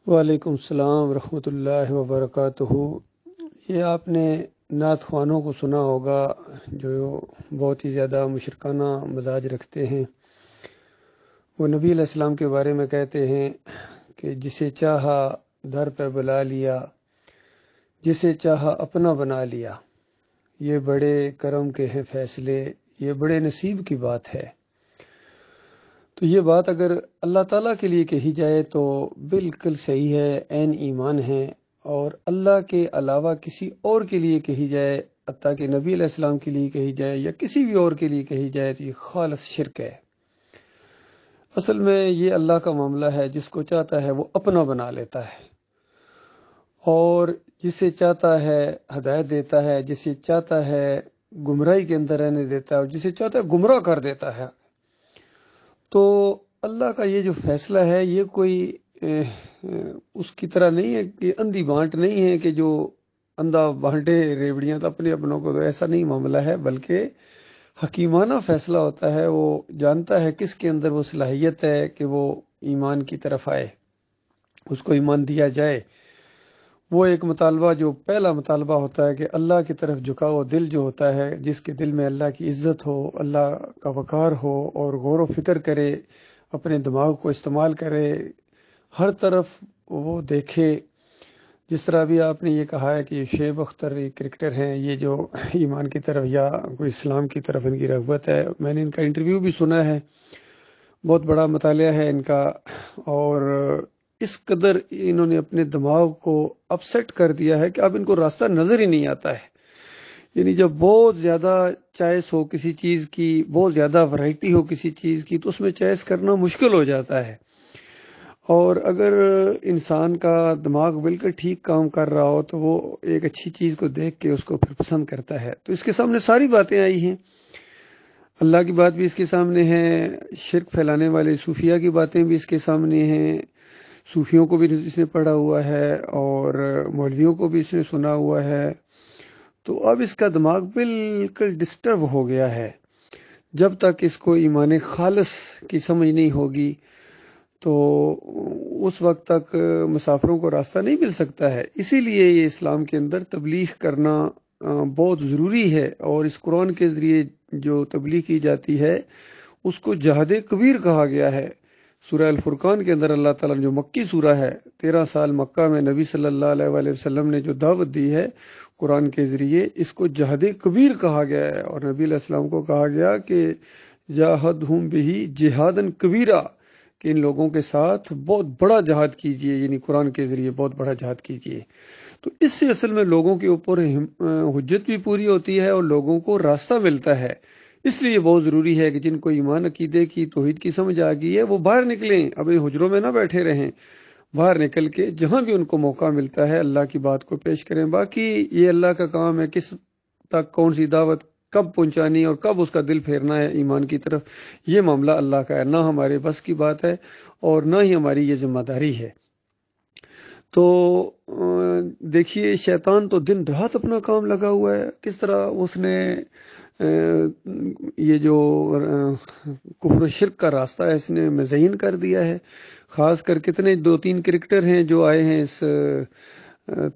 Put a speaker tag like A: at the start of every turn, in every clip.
A: وعلیکم السلام ورحمۃ اللہ وبرکاتہ۔ یہ آپ نے نعت خوانوں کو سنا ہوگا جو بہت ہی زیادہ مشرکانہ مزاج رکھتے ہیں۔ وہ نبی علیہ السلام کے بارے میں کہتے ہیں کہ جسے چاہا در پہ بلا لیا، جسے چاہا اپنا بنا لیا، یہ بڑے کرم کے ہیں فیصلے، یہ بڑے نصیب کی بات ہے۔ تو یہ بات اگر اللہ تعالیٰ کے لیے کہی جائے تو بالکل صحیح ہے، عین ایمان ہے، اور اللہ کے علاوہ کسی اور کے لیے کہی جائے، حتیٰ کہ نبی علیہ السلام کے لیے کہی جائے یا کسی بھی اور کے لیے کہی جائے تو یہ خالص شرک ہے۔ اصل میں یہ اللہ کا معاملہ ہے، جس کو چاہتا ہے وہ اپنا بنا لیتا ہے، اور جسے چاہتا ہے ہدایت دیتا ہے، جسے چاہتا ہے گمراہی کے اندر رہنے دیتا ہے، اور جسے چاہتا ہے گمراہ کر دیتا ہے۔ تو اللہ کا یہ جو فیصلہ ہے یہ کوئی اس کی طرح نہیں ہے کہ اندھی بانٹ نہیں ہے کہ جو اندھا بانٹے ریوڑیاں تو اپنے اپنوں کو، تو ایسا نہیں معاملہ ہے، بلکہ حکیمانہ فیصلہ ہوتا ہے۔ وہ جانتا ہے کس کے اندر وہ صلاحیت ہے کہ وہ ایمان کی طرف آئے، اس کو ایمان دیا جائے۔ وہ ایک مطالبہ، جو پہلا مطالبہ ہوتا ہے کہ اللہ کی طرف جھکاؤ دل جو ہوتا ہے، جس کے دل میں اللہ کی عزت ہو، اللہ کا وقار ہو، اور غور و فکر کرے، اپنے دماغ کو استعمال کرے، ہر طرف وہ دیکھے۔ جس طرح بھی آپ نے یہ کہا ہے کہ یہ شعیب اختر یہ کرکٹر ہیں، یہ جو ایمان کی طرف یا کوئی اسلام کی طرف ان کی رغبت ہے، میں نے ان کا انٹرویو بھی سنا ہے، بہت بڑا مطالعہ ہے ان کا، اور اس قدر انہوں نے اپنے دماغ کو اپسیٹ کر دیا ہے کہ اب ان کو راستہ نظر ہی نہیں آتا ہے۔ یعنی جب بہت زیادہ چوائس ہو کسی چیز کی، بہت زیادہ ورائٹی ہو کسی چیز کی، تو اس میں چوائس کرنا مشکل ہو جاتا ہے، اور اگر انسان کا دماغ بالکل ٹھیک کام کر رہا ہو تو وہ ایک اچھی چیز کو دیکھ کے اس کو پھر پسند کرتا ہے۔ تو اس کے سامنے ساری باتیں آئی ہیں، اللہ کی بات بھی اس کے سامنے ہے، شرک پھیلانے والے صوفیہ کی باتیں بھی اس کے سامنے ہیں، صوفیوں کو بھی اس نے پڑھا ہوا ہے، اور مولویوں کو بھی اس نے سنا ہوا ہے۔ تو اب اس کا دماغ بالکل ڈسٹرب ہو گیا ہے۔ جب تک اس کو ایمان خالص کی سمجھ نہیں ہوگی تو اس وقت تک مسافروں کو راستہ نہیں مل سکتا ہے۔ اسی لیے یہ اسلام کے اندر تبلیغ کرنا بہت ضروری ہے، اور اس قرآن کے ذریعے جو تبلیغ کی جاتی ہے اس کو جہاد کبیر کہا گیا ہے۔ سورہ الفرقان کے اندر اللہ تعالیٰ نے، جو مکی سورہ ہے، 13 سال مکہ میں نبی صلی اللہ علیہ وآلہ وسلم نے جو دعوت دی ہے قرآن کے ذریعے، اس کو جہاد کبیر کہا گیا ہے، اور نبی علیہ السلام کو کہا گیا کہ جاہدہم بہ جہادا کبیرا، کہ ان لوگوں کے ساتھ بہت بڑا جہاد کیجئے، یعنی قرآن کے ذریعے بہت بڑا جہاد کیجئے۔ تو اس سے اصل میں لوگوں کے اوپر حجت بھی پوری ہوتی ہے، اور لوگوں کو راستہ ملتا ہے۔ اس لیے بہت ضروری ہے کہ جن کو ایمان عقیدے کی توحید کی سمجھ آ گئی ہے وہ باہر نکلیں، اب ان حجروں میں نہ بیٹھے رہیں، باہر نکل کے جہاں بھی ان کو موقع ملتا ہے اللہ کی بات کو پیش کریں۔ باقی یہ اللہ کا کام ہے کس تک کون سی دعوت کب پہنچانی اور کب اس کا دل پھیرنا ہے ایمان کی طرف، یہ معاملہ اللہ کا ہے، نہ ہمارے بس کی بات ہے، اور نہ ہی ہماری یہ ذمہ داری ہے۔ تو دیکھیے، شیطان تو دن رات اپنا کام لگا ہوا ہے، کس طرح اس نے یہ جو کفر و شرک کا راستہ ہے اس نے مزین کر دیا ہے۔ خاص کر کتنے 2-3 کرکٹر ہیں جو آئے ہیں اس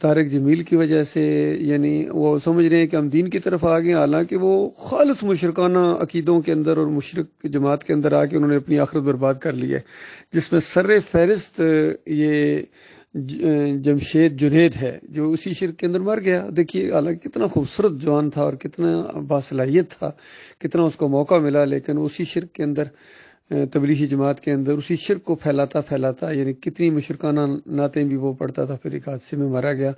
A: طارق جمیل کی وجہ سے، یعنی وہ سمجھ رہے ہیں کہ ہم دین کی طرف آ گئے، حالانکہ وہ خالص مشرکانہ عقیدوں کے اندر اور مشرک جماعت کے اندر آ کے انہوں نے اپنی آخرت برباد کر لی ہے، جس میں سر فہرست یہ جمشید جنید ہے، جو اسی شرک کے اندر مر گیا۔ دیکھیے، حالانکہ کتنا خوبصورت جوان تھا اور کتنا باصلاحیت تھا، کتنا اس کو موقع ملا، لیکن اسی شرک کے اندر، تبلیغی جماعت کے اندر اسی شرک کو پھیلاتا، یعنی کتنی مشرکانہ نعتیں بھی وہ پڑھتا تھا، پھر ایک حادثے میں مارا گیا۔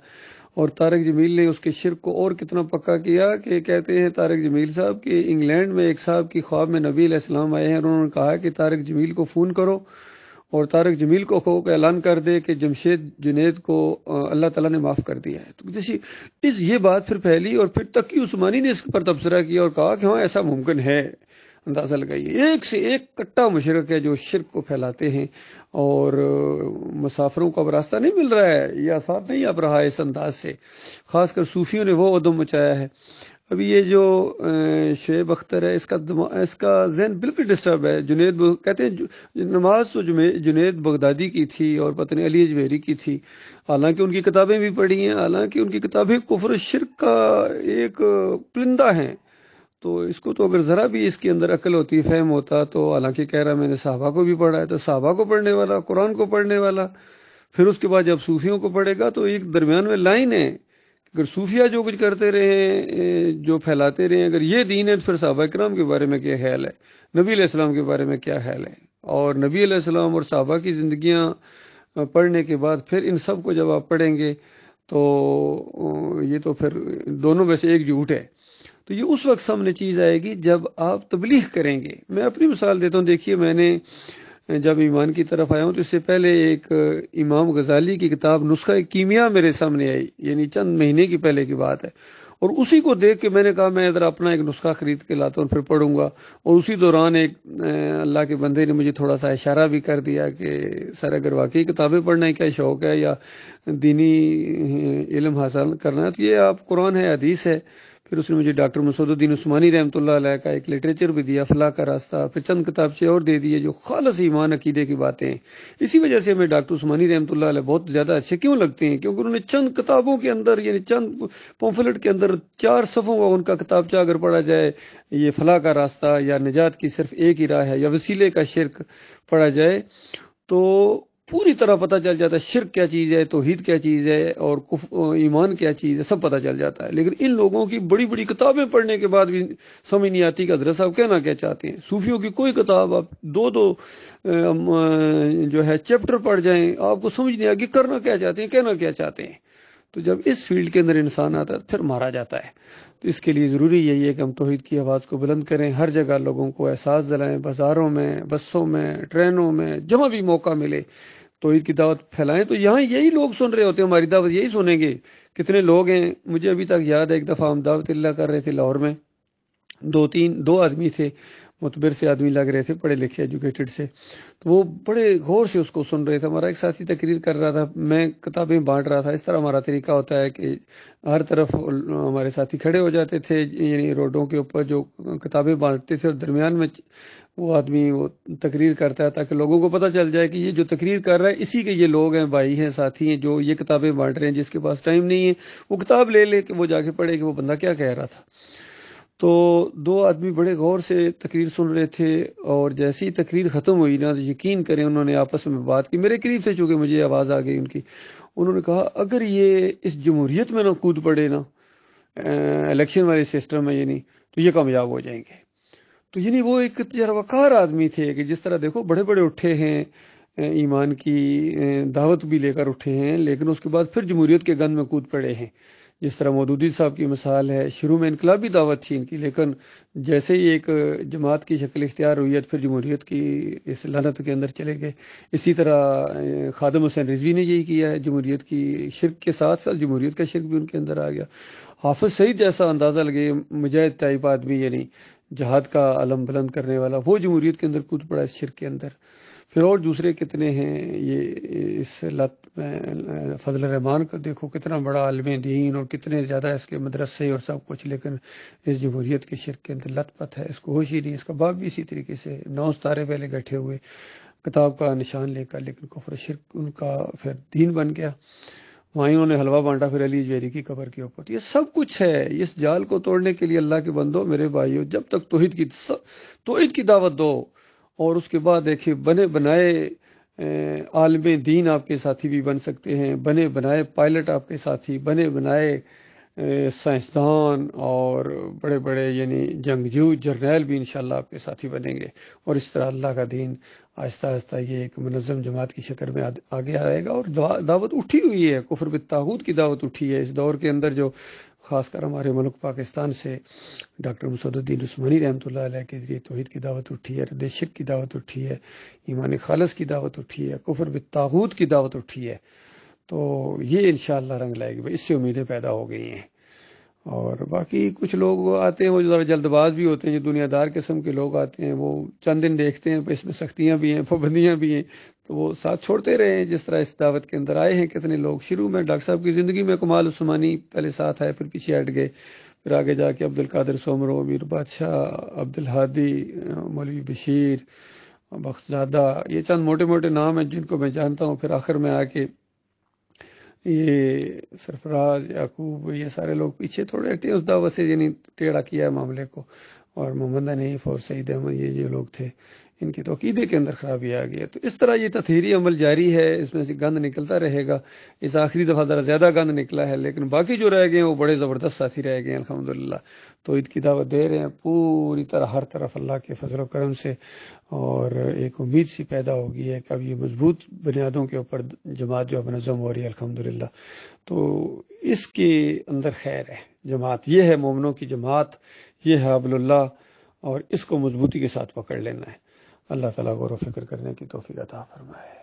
A: اور طارق جمیل نے اس کے شرک کو اور کتنا پکا کیا کہ کہتے ہیں طارق جمیل صاحب کہ انگلینڈ میں ایک صاحب کی خواب میں نبی علیہ السلام آئے ہیں، اور انہوں نے کہا کہ طارق جمیل کو فون کرو اور طارق جمیل کو اعلان کر دے کہ جمشید جنید کو اللہ تعالیٰ نے معاف کر دیا ہے۔ تو جیسی یہ بات پھر پھیلی، اور پھر تقی عثمانی نے اس پر تبصرہ کیا اور کہا کہ ہاں ایسا ممکن ہے۔ اندازہ لگائیے، ایک سے ایک کٹا مشرک ہے جو شرک کو پھیلاتے ہیں، اور مسافروں کو اب راستہ نہیں مل رہا ہے، یہ آسان نہیں اب رہا ہے اس انداز سے۔ خاص کر صوفیوں نے وہ عدم مچایا ہے۔ ابھی یہ جو شعیب اختر ہے، اس کا ذہن بالکل ڈسٹرب ہے۔ جنید کہتے ہیں نماز تو جنید بغدادی کی تھی اور پتہ نہیں علی اجمیری کی تھی، حالانکہ ان کی کتابیں بھی پڑھی ہیں، حالانکہ ان کی کتابیں کفر و شرک کا ایک پلندہ ہیں۔ تو اس کو تو اگر ذرا بھی اس کے اندر عقل ہوتی، فہم ہوتا، تو حالانکہ کہہ رہا میں نے صحابہ کو بھی پڑھا ہے، تو صحابہ کو پڑھنے والا، قرآن کو پڑھنے والا، پھر اس کے بعد جب صوفیوں کو پڑھے گا تو ایک درمیان میں لائن ہے، اگر صوفیہ جو کچھ کرتے رہے، جو پھیلاتے رہے، اگر یہ دین ہے تو پھر صحابہ کرام کے بارے میں کیا خیال ہے، نبی علیہ السلام کے بارے میں کیا خیال ہے؟ اور نبی علیہ السلام اور صحابہ کی زندگیاں پڑھنے کے بعد پھر ان سب کو جب آپ پڑھیں گے تو یہ تو پھر دونوں میں سے ایک جھوٹ ہے۔ تو یہ اس وقت سامنے چیز آئے گی جب آپ تبلیغ کریں گے۔ میں اپنی مثال دیتا ہوں، دیکھیے میں نے جب ایمان کی طرف آیا ہوں تو اس سے پہلے ایک امام غزالی کی کتاب نسخہ کیمیا میرے سامنے آئی، یعنی چند مہینے کی پہلے کی بات ہے، اور اسی کو دیکھ کے میں نے کہا میں ادھر اپنا ایک نسخہ خرید کے لاتا ہوں، پھر پڑھوں گا۔ اور اسی دوران ایک اللہ کے بندے نے مجھے تھوڑا سا اشارہ بھی کر دیا کہ سر اگر واقعی کتابیں پڑھنا کیا شوق ہے یا دینی علم حاصل کرنا ہے تو یہ آپ قرآن ہے، حدیث ہے۔ پھر اس نے مجھے ڈاکٹر مسعود الدین عثمانی رحمۃ اللہ علیہ کا ایک لٹریچر بھی دیا، فلاح کا راستہ، پھر چند کتابچے اور دے دیے جو خالص ایمان عقیدے کی باتیں ہیں۔ اسی وجہ سے ہمیں ڈاکٹر عثمانی رحمۃ اللہ علیہ بہت زیادہ اچھے کیوں لگتے ہیں؟ کیونکہ انہوں نے چند کتابوں کے اندر، یعنی چند پمفلٹ کے اندر 4 صفحوں کا ان کا کتابچہ اگر پڑھا جائے، یہ فلاح کا راستہ یا نجات کی صرف ایک ہی راہ ہے یا وسیلے کا شرک پڑھا جائے تو پوری طرح پتہ چل جاتا ہے شرک کیا چیز ہے، توحید کیا چیز ہے، اور ایمان کیا چیز ہے، سب پتہ چل جاتا ہے۔ لیکن ان لوگوں کی بڑی بڑی کتابیں پڑھنے کے بعد بھی سمجھ نہیں آتی کہ حضرت صاحب کہنا کیا چاہتے ہیں۔ صوفیوں کی کوئی کتاب آپ دو جو ہے چیپٹر پڑھ جائیں، آپ کو سمجھ نہیں آئے گی کرنا کیا چاہتے ہیں، کہنا کیا چاہتے ہیں۔ تو جب اس فیلڈ کے اندر انسان آتا ہے پھر مارا جاتا ہے۔ تو اس کے لیے ضروری یہی ہے کہ ہم توحید کی آواز کو بلند کریں، ہر جگہ لوگوں کو احساس دلائیں، بازاروں میں، بسوں میں، ٹرینوں میں، جہاں بھی موقع ملے توحید کی دعوت پھیلائیں۔ تو یہاں یہی لوگ سن رہے ہوتے ہیں، ہماری دعوت یہی سنیں گے۔ کتنے لوگ ہیں، مجھے ابھی تک یاد ہے ایک دفعہ ہم دعوت اللہ کر رہے تھے لاہور میں، دو آدمی تھے، متبر سے آدمی لگ رہے تھے، پڑھے لکھے ایجوکیٹڈ سے، تو وہ بڑے غور سے اس کو سن رہے تھے۔ ہمارا ایک ساتھی تقریر کر رہا تھا، میں کتابیں بانٹ رہا تھا۔ اس طرح ہمارا طریقہ ہوتا ہے کہ ہر طرف ہمارے ساتھی کھڑے ہو جاتے تھے، یعنی روڈوں کے اوپر جو کتابیں بانٹتے تھے، اور درمیان میں وہ آدمی وہ تقریر کرتا ہے تاکہ لوگوں کو پتہ چل جائے کہ یہ جو تقریر کر رہا ہے اسی کے یہ لوگ ہیں، بھائی ہیں، ساتھی ہیں جو یہ کتابیں بانٹ رہے ہیں۔ جس کے پاس ٹائم نہیں ہے وہ کتاب لے لے کہ وہ جا کے پڑھے کہ وہ بندہ کیا کہہ رہا تھا۔ تو 2 آدمی بڑے غور سے تقریر سن رہے تھے، اور جیسی ہی تقریر ختم ہوئی نا، یقین کریں انہوں نے آپس میں بات کی، میرے قریب سے چونکہ مجھے آواز آ گئی ان کی، انہوں نے کہا اگر یہ اس جمہوریت میں نہ کود پڑے نا، الیکشن والے سسٹم میں، یعنی تو یہ کامیاب ہو جائیں گے۔ تو یعنی وہ ایک تجربہ آدمی تھے کہ جس طرح دیکھو بڑے بڑے اٹھے ہیں، ایمان کی دعوت بھی لے کر اٹھے ہیں، لیکن اس کے بعد پھر جمہوریت کے گند میں کود پڑے ہیں۔ جس طرح مودودی صاحب کی مثال ہے، شروع میں انقلابی دعوت تھی ان کی، لیکن جیسے ہی ایک جماعت کی شکل اختیار ہوئی ہے پھر جمہوریت کی اس لعنت کے اندر چلے گئے۔ اسی طرح خادم حسین رضوی نے یہی کیا ہے، جمہوریت کی شرک کے ساتھ ساتھ جمہوریت کا شرک بھی ان کے اندر آ گیا۔ حافظ سعید جیسا اندازہ لگے، مجاہد ٹائپ آدمی، یعنی جہاد کا علم بلند کرنے والا، وہ جمہوریت کے اندر کود پڑا اس شرک کے اندر۔ پھر اور دوسرے کتنے ہیں، یہ اس لت میں فضل الرحمان کو دیکھو، کتنا بڑا عالم دین اور کتنے زیادہ اس کے مدرسے اور سب کچھ، لیکن اس جمہوریت کے شرک کے اندر لت پت ہے، اس کو ہوش ہی نہیں۔ اس کا باپ بھی اسی طریقے سے 9 ستارے پہلے بیٹھے ہوئے کتاب کا نشان لے کر، لیکن کفر شرک ان کا پھر دین بن گیا۔ وہیں انہوں نے حلوہ بانٹا پھر علی جوہری کی قبر کے اوپر۔ یہ سب کچھ ہے، اس جال کو توڑنے کے لیے اللہ کے بندو، میرے بھائیو، جب تک توحید کی دعوت دو، اور اس کے بعد دیکھیں بنے بنائے عالم دین آپ کے ساتھی بھی بن سکتے ہیں، بنے بنائے پائلٹ آپ کے ساتھی، بنے بنائے سائنسدان اور بڑے بڑے یعنی جنگجو جرنیل بھی انشاءاللہ آپ کے ساتھی بنیں گے، اور اس طرح اللہ کا دین آہستہ آہستہ یہ ایک منظم جماعت کی شکل میں آگے آئے گا۔ اور دعوت اٹھی ہوئی ہے، کفر بالطاغوت کی دعوت اٹھی ہے اس دور کے اندر، جو خاص کر ہمارے ملک پاکستان سے ڈاکٹر مسعود الدین عثمانی رحمۃ اللہ علیہ کے ذریعے توحید کی دعوت اٹھی ہے، رد شرک کی دعوت اٹھی ہے، ایمان خالص کی دعوت اٹھی ہے، کفر بالطاغوت کی دعوت اٹھی ہے۔ تو یہ انشاءاللہ رنگ لائے گی، اس سے امیدیں پیدا ہو گئی ہیں۔ اور باقی کچھ لوگ آتے ہیں وہ ذرا جلد باز بھی ہوتے ہیں، جو دنیا دار قسم کے لوگ آتے ہیں، وہ چند دن دیکھتے ہیں، اس میں سختیاں بھی ہیں، پابندیاں بھی ہیں، تو وہ ساتھ چھوڑتے رہے ہیں۔ جس طرح اس دعوت کے اندر آئے ہیں کتنے لوگ، شروع میں ڈاکٹر صاحب کی زندگی میں کمال عثمانی پہلے ساتھ آئے، پھر پیچھے ہٹ گئے، پھر آگے جا کے عبد القادر سومرو، میر بادشاہ، عبد الہادی، مولوی بشیر، بختزادہ، یہ چند موٹے موٹے نام ہیں جن کو میں جانتا ہوں. پھر آخر میں آ کے یہ سرفراز، یعقوب، یہ سارے لوگ پیچھے تھوڑے ہٹے اس دعوت سے، یعنی ٹیڑھا کیا ہے معاملے کو. اور محمد حنیف اور سعید احمد یہ لوگ تھے، ان کی تو عقیدے کے اندر خرابی آ گئی ہے. تو اس طرح یہ تطہیری عمل جاری ہے، اس میں سے گند نکلتا رہے گا. اس آخری دفعہ ذرا زیادہ گند نکلا ہے، لیکن باقی جو رہ گئے ہیں وہ بڑے زبردست ساتھی رہ گئے ہیں الحمدللہ. تو عید کی دعوت دے رہے ہیں پوری طرح ہر طرف اللہ کے فضل و کرم سے، اور ایک امید سی پیدا ہوگی ہے کہ اب یہ مضبوط بنیادوں کے اوپر جماعت جو منظم ہو رہی ہے الحمدللہ. تو اس کے اندر خیر ہے. جماعت یہ ہے مومنوں کی جماعت، یہ ہے حبل اللہ، اور اس کو مضبوطی کے ساتھ پکڑ لینا ہے. اللہ تعالیٰ غور و فکر کرنے کی توفیق عطا فرمائے.